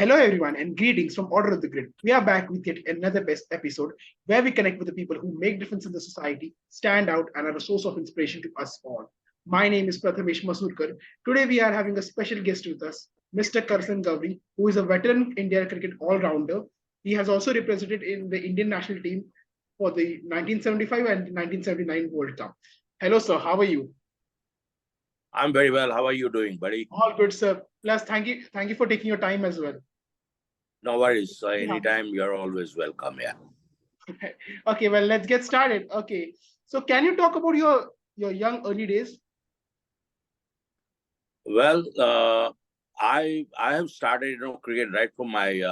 Hello, everyone, and greetings from Order of the Grid. We are back with yet another best episode where we connect with the people who make difference in the society, stand out, and are a source of inspiration to us all. My name is Prathamesh Masurkar. Today, we are having a special guest with us, Mr. Karsan Ghavri, who is a veteran India cricket all-rounder. He has also represented in the Indian national team for the 1975 and 1979 World Cup. Hello, sir. How are you? I'm very well. How are you doing, buddy? All good, sir. Plus, thank you for taking your time as well. No worries. Anytime you're always welcome. Yeah. Okay, well, let's get started. Okay, so can you talk about your young early days? Well, I have started cricket right from my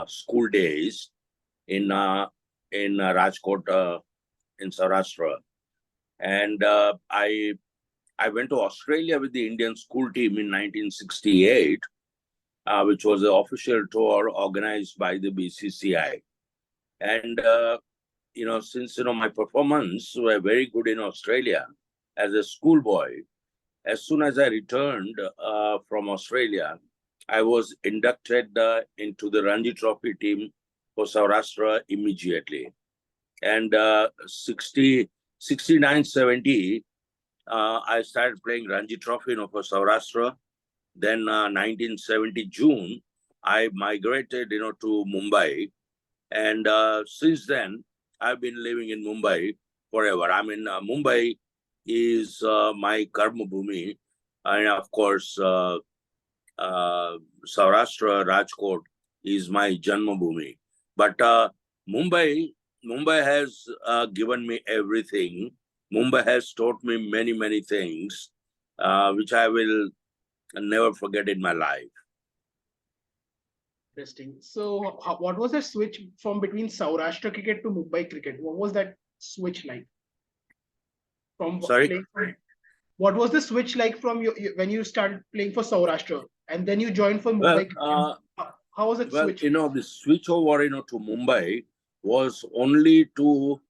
school days in Rajkot in Saurashtra, and I went to Australia with the Indian school team in 1968, which was the official tour organized by the BCCI. And, since, my performance were very good in Australia as a schoolboy, as soon as I returned from Australia, I was inducted into the Ranji Trophy team for Saurashtra immediately. And 69-70, I started playing Ranji Trophy for Saurashtra. Then 1970 June, I migrated, to Mumbai. And since then, I've been living in Mumbai forever. I mean, Mumbai is my karma bhumi. And of course, Saurashtra, Rajkot is my janma bhumi. But Mumbai has given me everything. Mumbai has taught me many, many things, which I will never forget in my life. Interesting. So, what was the switch from between Saurashtra cricket to Mumbai cricket? What was that switch like? Sorry? What was the switch like from when you started playing for Saurashtra and then you joined for Mumbai? How was it switch? The switch over, to Mumbai was only to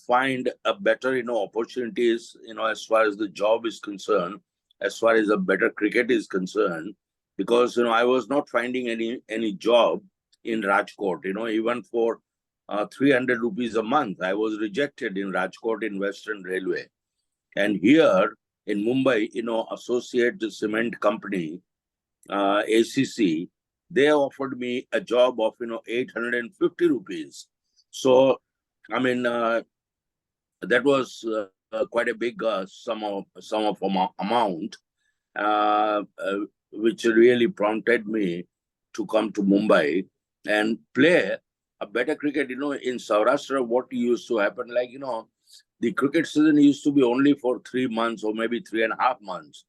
find a better, opportunities, as far as the job is concerned, as far as a better cricket is concerned, because, I was not finding any job in Rajkot, even for 300 rupees a month. I was rejected in Rajkot in Western Railway. And here in Mumbai, Associate Cement Company, ACC, they offered me a job of, 850 rupees. So, I mean, that was quite a big sum of amount, which really prompted me to come to Mumbai and play a better cricket. In Saurashtra, what used to happen, the cricket season used to be only for 3 months or maybe 3.5 months.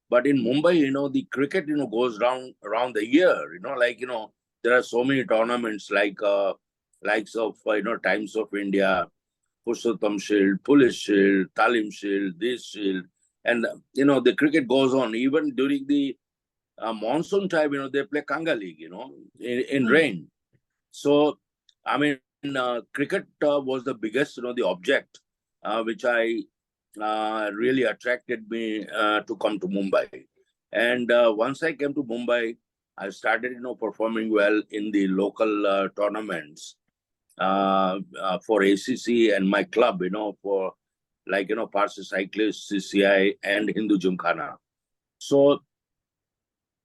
But in Mumbai, the cricket, goes around the year. There are so many tournaments likes of, Times of India, Purushottam Shield, Police Shield, Talim Shield, this Shield. And, the cricket goes on. Even during the monsoon time, they play Kanga League, in rain. So, I mean, cricket was the biggest, the object, which I really attracted me to come to Mumbai. And once I came to Mumbai, I started, performing well in the local tournaments for ACC and my club, for Parsi Cyclists, CCI, and Hindu Gymkhana. So,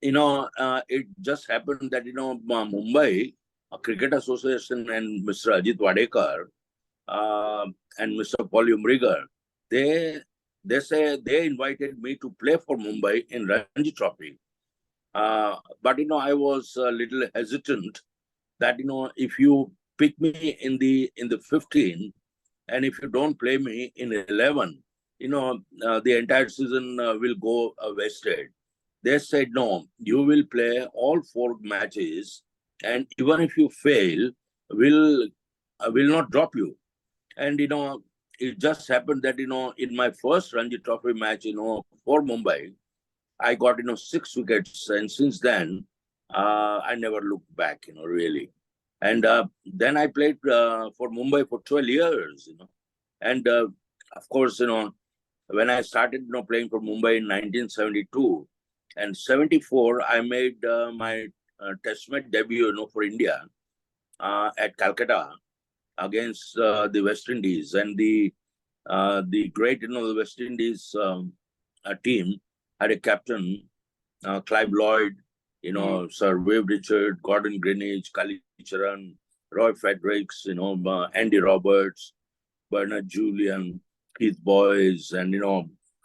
it just happened that, Mumbai Cricket Association and Mr. Ajit Wadekar and Mr. Paul Umrigar, they invited me to play for Mumbai in Ranji Trophy. But, I was a little hesitant that, if you pick me in the 15 and if you don't play me in 11, the entire season will go wasted. They said, no, you will play all 4 matches, and even if you fail, we'll not drop you. And, it just happened that, in my first Ranji Trophy match, for Mumbai, I got, 6 wickets. And since then, I never looked back, really. And then I played for Mumbai for 12 years, And of course, when I started, playing for Mumbai in 1972, and 74, I made my test match debut, for India at Calcutta against the West Indies, and the great, the West Indies team had a captain, Clive Lloyd, Sir Wave Richard, Gordon Greenidge, Kali Charan, Roy Fredericks, Andy Roberts, Bernard Julian, Keith Boys, and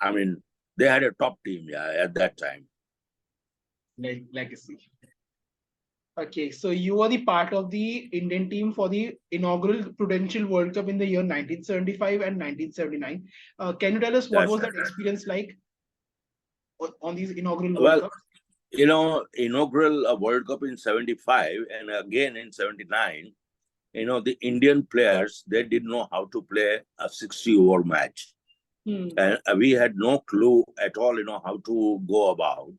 I mean, they had a top team, at that time. Legacy. Okay, so you were the part of the Indian team for the inaugural Prudential World Cup in the year 1975 and 1979. Can you tell us what was that experience like on these inaugural World Cups? Inaugural World Cup in 75 and again in 79, the Indian players, they didn't know how to play a 60-over match. And we had no clue at all, how to go about.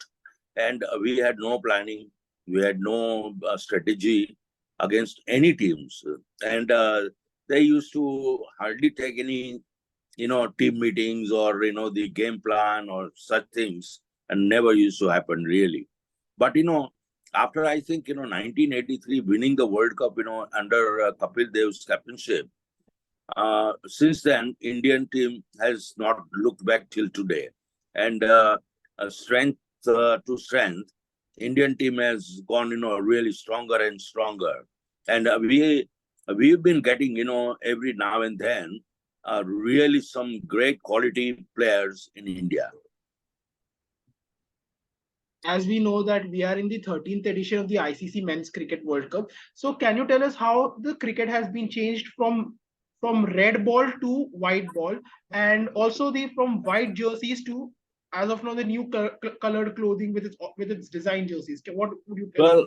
And we had no planning. We had no strategy against any teams. And they used to hardly take any, team meetings or, the game plan or such things, and never used to happen really. But, after I think, 1983 winning the World Cup, under Kapil Dev's captainship, since then, Indian team has not looked back till today. And strength to strength, Indian team has gone, really stronger and stronger. And we've been getting, every now and then, really some great quality players in India. As we know that we are in the 13th edition of the ICC Men's Cricket World Cup. So can you tell us how the cricket has been changed from red ball to white ball, and also from white jerseys to, as of now, the new colored clothing with its design jerseys? What would you tell?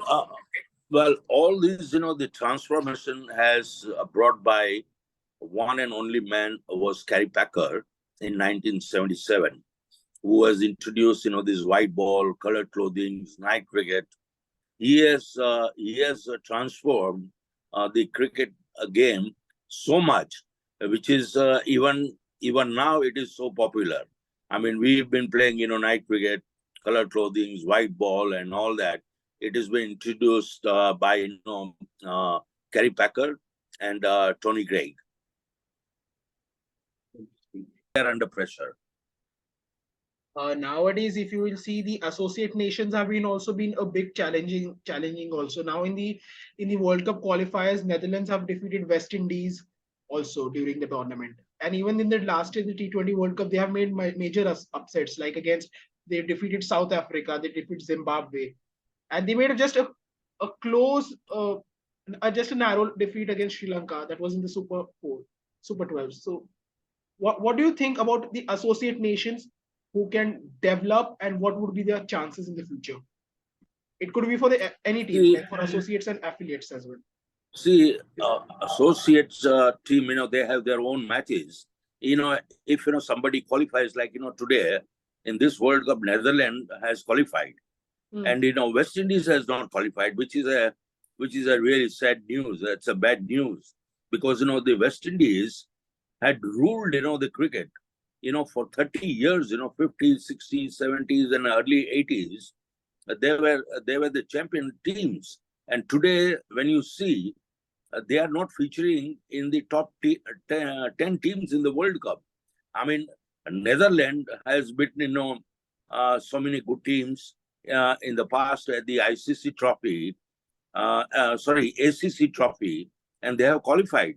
Well, all this, the transformation has brought by one and only man was Gary Packer in 1977, who has introduced, this white ball, colored clothing, night cricket. He has transformed the cricket game so much, which is even now it is so popular. I mean, we've been playing, night cricket, colored clothing, white ball, and all that. It has been introduced by, Gary Packer and Tony Greig. They're under pressure. Nowadays, if you will see, the associate nations have also been a big challenging also. Now in the World Cup qualifiers, Netherlands have defeated West Indies also during the tournament, and even in the last year, the T20 World Cup, they have made major upsets, like they defeated South Africa, they defeated Zimbabwe, and they made just a close, just a narrow defeat against Sri Lanka. That was in the Super 12. So what do you think about the associate nations who can develop, and what would be their chances in the future? It could be for any team, like for associates and affiliates as well. See, associates team, they have their own matches. If somebody qualifies, like today in this World Cup, Netherlands has qualified, and West Indies has not qualified, which is a really sad news. It's a bad news, because the West Indies had ruled the cricket for 30 years, 50s, 60s, 70s, and early 80s. They were the champion teams. And today, when you see, they are not featuring in the top 10 teams in the World Cup. I mean, Netherlands has beaten, so many good teams in the past at the ACC Trophy, and they have qualified.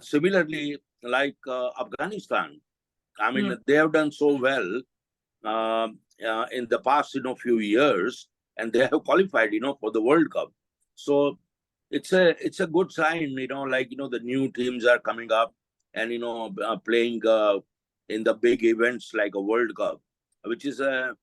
Similarly, like Afghanistan, I mean, they have done so well in the past, few years, and they have qualified, for the World Cup. So it's a good sign, like the new teams are coming up and playing in the big events like a World Cup, which is a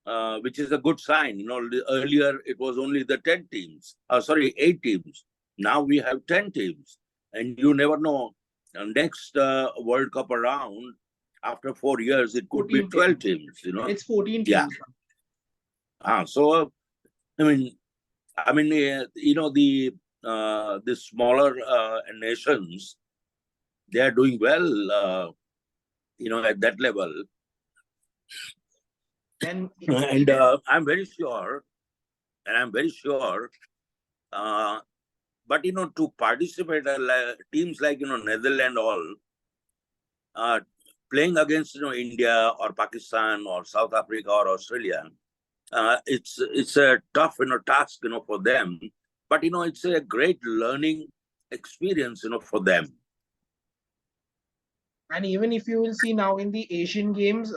good sign. Earlier it was only the 8 teams. Now we have 10 teams, and you never know. Next World Cup around, after 4 years, it could be 12 teams. It's 14 teams. Yeah. So, I mean, the smaller nations, they are doing well, at that level. And I'm very sure and I'm very sure. But to participate, teams like Netherlands, all playing against India or Pakistan or South Africa or Australia, it's a tough task for them. But it's a great learning experience for them. And even if you will see now in the Asian Games,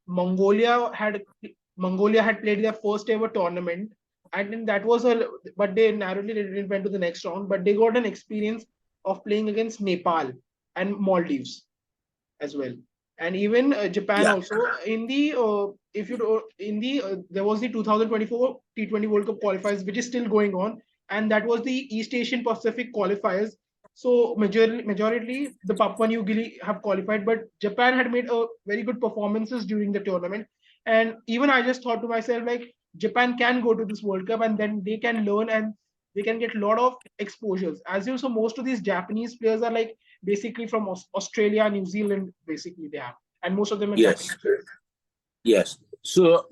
Mongolia had played their first ever tournament, and then but they narrowly didn't went to the next round. But they got an experience of playing against Nepal and Maldives as well, and even Japan Yeah. also in the if you do, in the there was the 2024 T20 World Cup qualifiers, which is still going on, and that was the East Asian Pacific qualifiers. So majority the Papua New Guinea have qualified, but Japan had made a very good performances during the tournament. And even I just thought to myself, like, Japan can go to this World Cup and then they can learn and they can get a lot of exposures. As you so most of these Japanese players are like basically from Australia, New Zealand, basically they have, and most of them are Yes. Japanese. Yes. So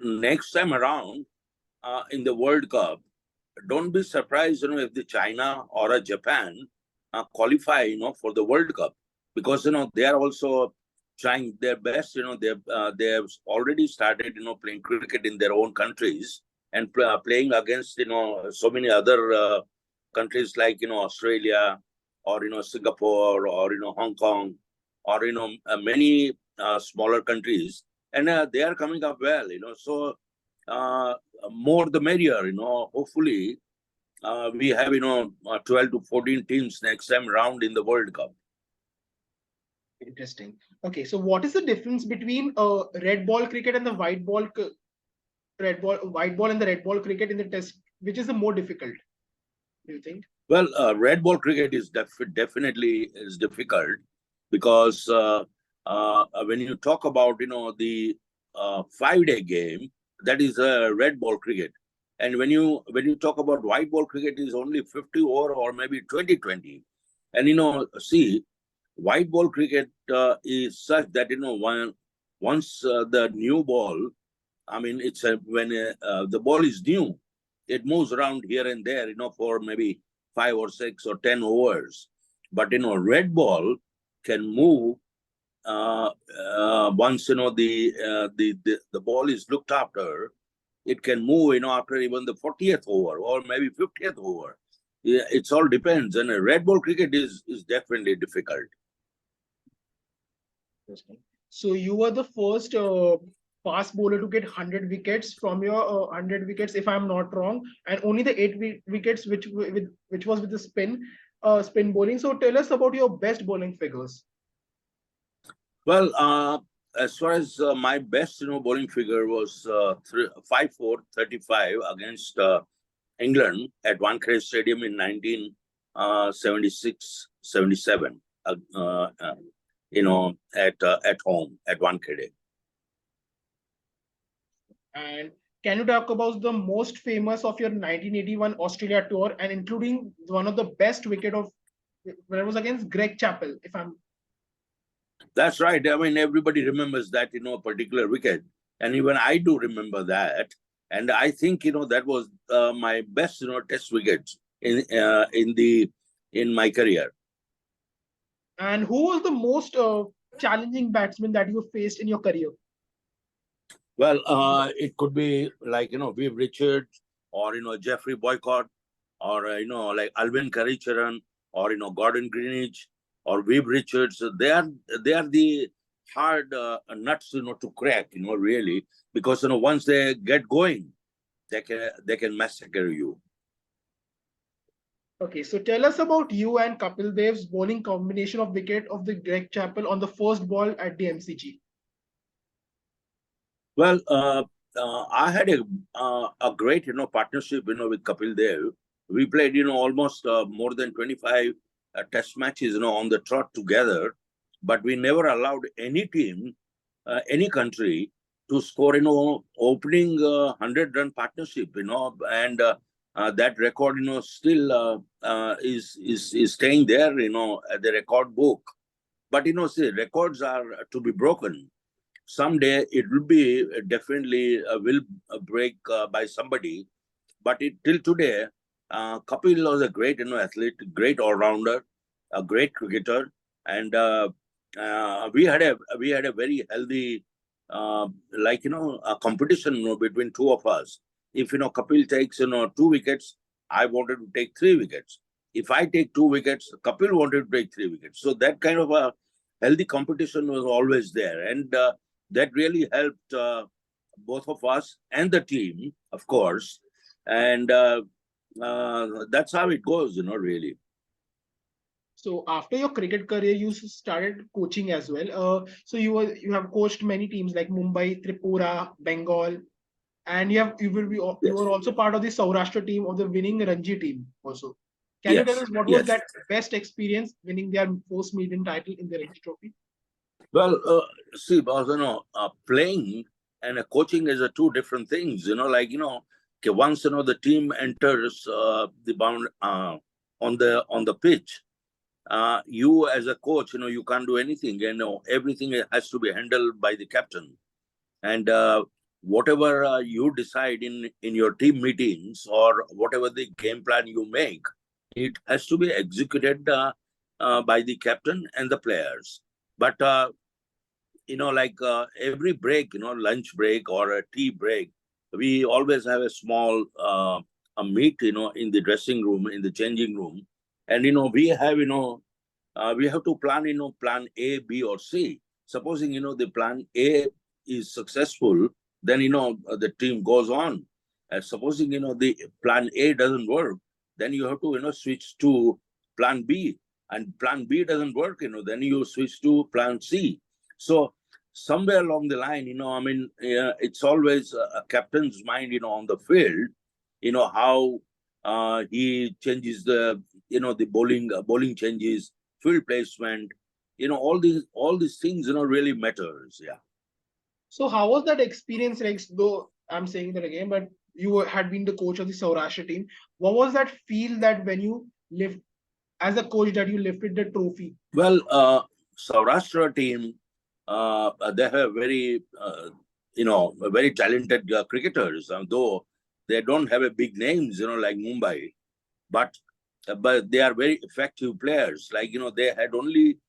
next time around in the World Cup, don't be surprised, if the China or a Japan qualify, for the World Cup, because they are also trying their best. They have already started, playing cricket in their own countries and playing against so many other countries like Australia or Singapore or Hong Kong or many smaller countries, and they are coming up well. So more the merrier. Hopefully we have 12 to 14 teams next time round in the World Cup. Interesting. Okay, so what is the difference between red ball cricket and the white ball and the red ball cricket in the test? Which is the more difficult, do you think? Well, red ball cricket is definitely is difficult because when you talk about the 5-day game, that is red ball cricket, and when you talk about white ball cricket, is only 50 over or maybe 20-20, and see, white ball cricket is such that once the new ball, I mean, it's when the ball is new, it moves around here and there, for maybe 5 or 6 or 10 overs. But red ball can move once the ball is looked after. It can move after even the 40th over or maybe 50th over. Yeah, it's all depends. And red ball cricket is definitely difficult. So you were the first fast bowler to get 100 wickets from your 100 wickets, if I'm not wrong, and only the 8 wickets which was with the spin bowling. So tell us about your best bowling figures. Well, as far as my best bowling figure was 5-4, 35 against England at Wankhede Stadium in 1976-77. At home at Wankhede. And can you talk about the most famous of your 1981 Australia tour, and including one of the best wicket of when it was against Greg Chappell, if I'm. That's right. I mean, everybody remembers that particular wicket, and even I do remember that. And I think that was my best test wickets in my career. And who was the most challenging batsman that you faced in your career? Well, it could be like Viv Richards or Jeffrey Boycott or like Alvin Karicharan or Gordon Greenwich or Viv Richards. They are the hard nuts to crack, really, because once they get going, they can massacre you. Okay, so tell us about you and Kapil Dev's bowling combination of wicket of the Greg Chappell on the first ball at the MCG. Well, I had a great partnership with Kapil Dev. We played almost more than 25 test matches on the trot together, but we never allowed any team, any country to score opening 100-run partnership, and that record still is staying there at the record book. But see, records are to be broken. Someday it will be definitely will break by somebody, but till today, Kapil was a great, athlete, great all-rounder, a great cricketer, and we had a very healthy, a competition, between two of us. If Kapil takes 2 wickets, I wanted to take 3 wickets. If I take 2 wickets, Kapil wanted to take 3 wickets. So that kind of a healthy competition was always there, and that really helped both of us and the team, of course. And that's how it goes, really. So after your cricket career, you started coaching as well. So you have coached many teams like Mumbai, Tripura, Bengal, and you Yes, were also part of the Saurashtra team of the winning Ranji team also. Can you tell yes, us what was yes. that best experience winning their first maiden title in the Ranji Trophy? Well, see, boss, playing and coaching is two different things. Okay, once the team enters the bound on the pitch, you as a coach, you can't do anything. Everything has to be handled by the captain. And whatever you decide in your team meetings, or whatever the game plan you make, it has to be executed by the captain and the players. But every break, lunch break or a tea break, we always have a small a meet, in the dressing room, in the changing room. And we have to plan, plan A, B, or C. Supposing the plan A is successful, then the team goes on. Supposing the plan A doesn't work, then you have to switch to plan B, and plan B doesn't work, then you switch to plan C. So somewhere along the line, it's always a captain's mind, on the field, how he changes the bowling changes, field placement, all these things, really matters. Yeah. So how was that experience like? Though I'm saying that again, but you had been the coach of the Saurashtra team. What was that feel that when you lift as a coach that you lifted the trophy? Well, Saurashtra team, they have very talented cricketers, though they don't have a big names, like Mumbai, but they are very effective players. Like they had only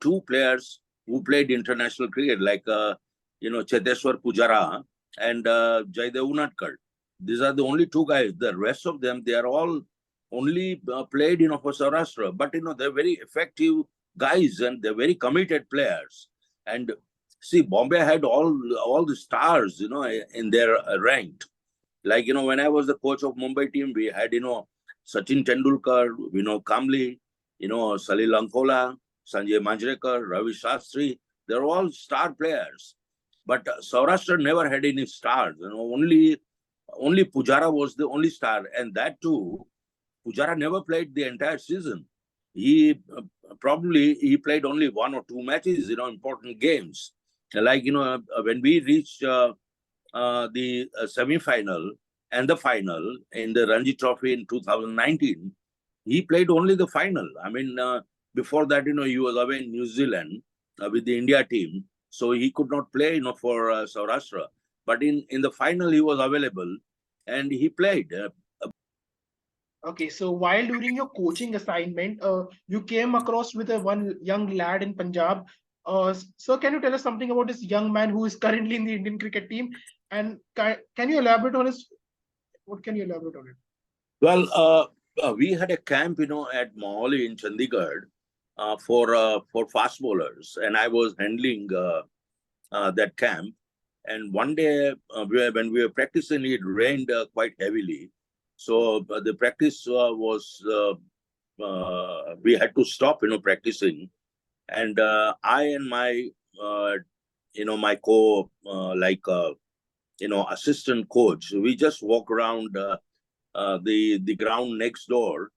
2 players who played international cricket, like Cheteshwar Pujara and Jaidev Unadkar. These are the only 2 guys. The rest of them, they are all only played for Saurashtra, but they're very effective guys, and they're very committed players. And see, Bombay had all the stars, in their ranked. Like when I was the coach of Mumbai team, we had Sachin Tendulkar, Kamli, Salil Ankola, Sanjay Manjrekar, Ravi Shastri. They're all star players. But Saurashtra never had any stars. Only Pujara was the only star, and that too, Pujara never played the entire season. He probably he played only 1 or 2 matches, important games. Like when we reached the semi-final and the final in the Ranji Trophy in 2019, he played only the final. I mean, before that, he was away in New Zealand with the India team, so he could not play, for Saurashtra. But in the final, he was available and he played. Okay, so while during your coaching assignment, you came across with a one young lad in Punjab. So can you tell us something about this young man who is currently in the Indian cricket team? And can you elaborate on his? What can you elaborate on it? Well, we had a camp, at Mohali in Chandigarh for fast bowlers, and I was handling that camp. And one day, when we were practicing, it rained quite heavily. So the practice we had to stop, practicing. And I and my, my assistant coach, we just walk around the ground next door,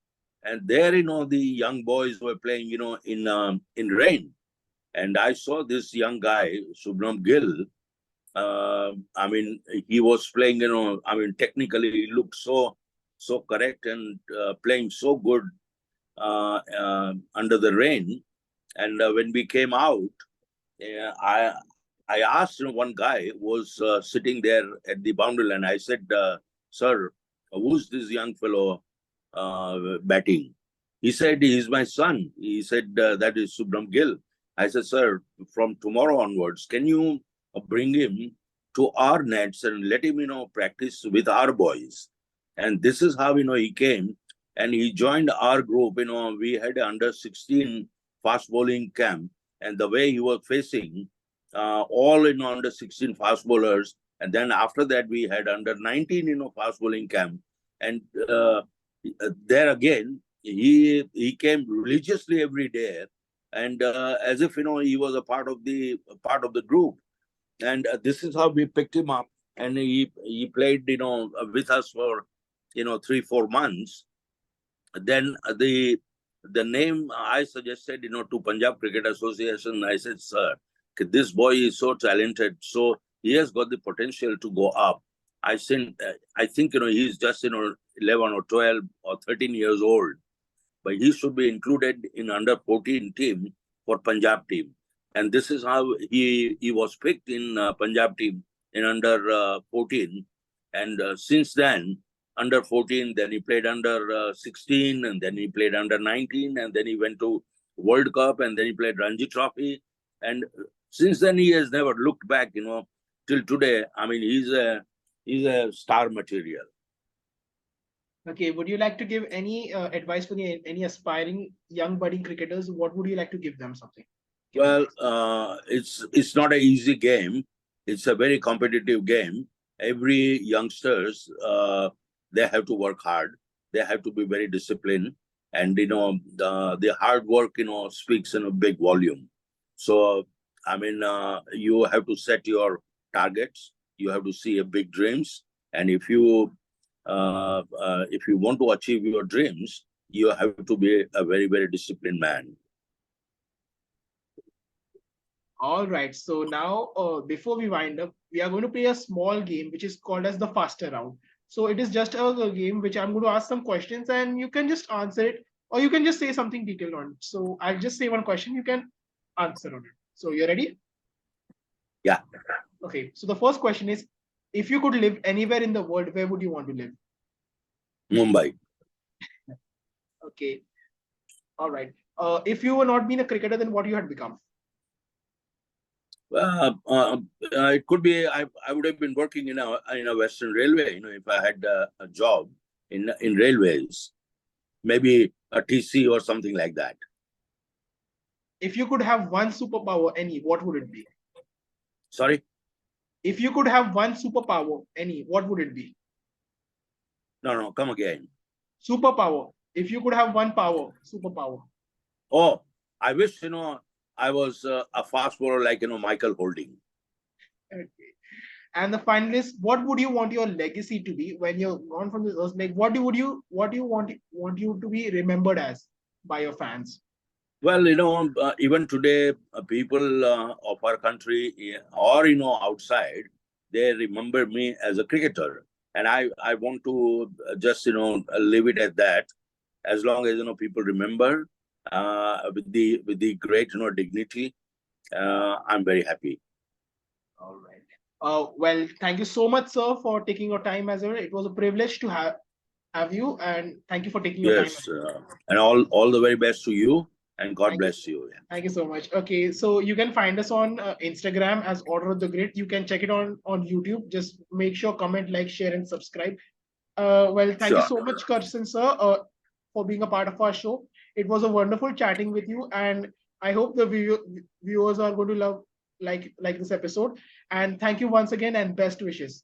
and there, the young boys were playing, in rain. And I saw this young guy, Subam Gil. I mean, he was playing, technically he looked so correct, and playing so good under the rain. And when we came out, I asked, one guy was sitting there at the boundary line. I said, "Sir, who's this young fellow batting? He said, he's my son. He said, that is Subam Gil. I said, sir, from tomorrow onwards, can you bring him to our nets and let him, practice with our boys? And this is how, he came and he joined our group. We had under 16 fast bowling camp, and the way he was facing all, under 16 fast bowlers. And then after that, we had under 19, fast bowling camp. And there again, he came religiously every day, and as if he was a part of the group. And this is how we picked him up, and he played with us for 3-4 months. Then the name I suggested to Punjab Cricket Association. I said, sir, this boy is so talented, so he has got the potential to go up. I think he's just 11 or 12 or 13 years old, but he should be included in under 14 team for Punjab team. And this is how he was picked in Punjab team in under 14. And since then, under 14, then he played under 16, and then he played under 19, and then he went to World Cup, and then he played Ranji Trophy. And since then, he has never looked back, till today. I mean, he's a star material. Okay, would you like to give any advice for any aspiring young budding cricketers? What would you like to give them something? Well, it's not an easy game. It's a very competitive game. Every youngsters, they have to work hard. They have to be very disciplined, and the hard work speaks in a big volume. So I mean, you have to set your targets. You have to see a big dreams, and if you want to achieve your dreams, you have to be a very, very disciplined man. All right. So now, before we wind up, we are going to play a small game which is called as the faster round. So it is just a game which I'm going to ask some questions and you can just answer it, or you can just say something detailed on it. So I'll just say one question, you can answer on it. So you're ready? Yeah. Okay. So the first question is, if you could live anywhere in the world, where would you want to live? Mumbai. Okay. All right. If you were not being a cricketer, then what you had become? It could be I would have been working in a Western Railway. If I had a job in railways, maybe a TC or something like that. If you could have one superpower, any, what would it be? Sorry? If you could have one superpower, any, what would it be? No, come again. Superpower. If you could have one power, superpower. Oh, I wish, I was a fast bowler like, Michael Holding. Okay. And the final is, what would you want your legacy to be when you're gone from this earth? Like, what do you want you to be remembered as by your fans? Well, even today, people of our country or, outside, they remember me as a cricketer. And I want to just, leave it at that. As long as, people remember with the great, dignity, I'm very happy. All right. Well, thank you so much, sir, for taking your time as well. It was a privilege to have you, and thank you for taking your time. Yes, and all the very best to you. And God bless you. Thank you so much. Okay, so you can find us on Instagram as Order of the Grid. You can check it on YouTube. Just make sure, comment, like, share, and subscribe. Well, thank you so much, Karsan sir, for being a part of our show. It was a wonderful chatting with you, and I hope the viewers are going to love like this episode. And thank you once again, and best wishes.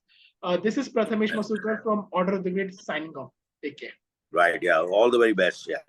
This is Prathamesh Masurkar from Order of the Grid signing off. Take care. Right. Yeah. All the very best. Yeah.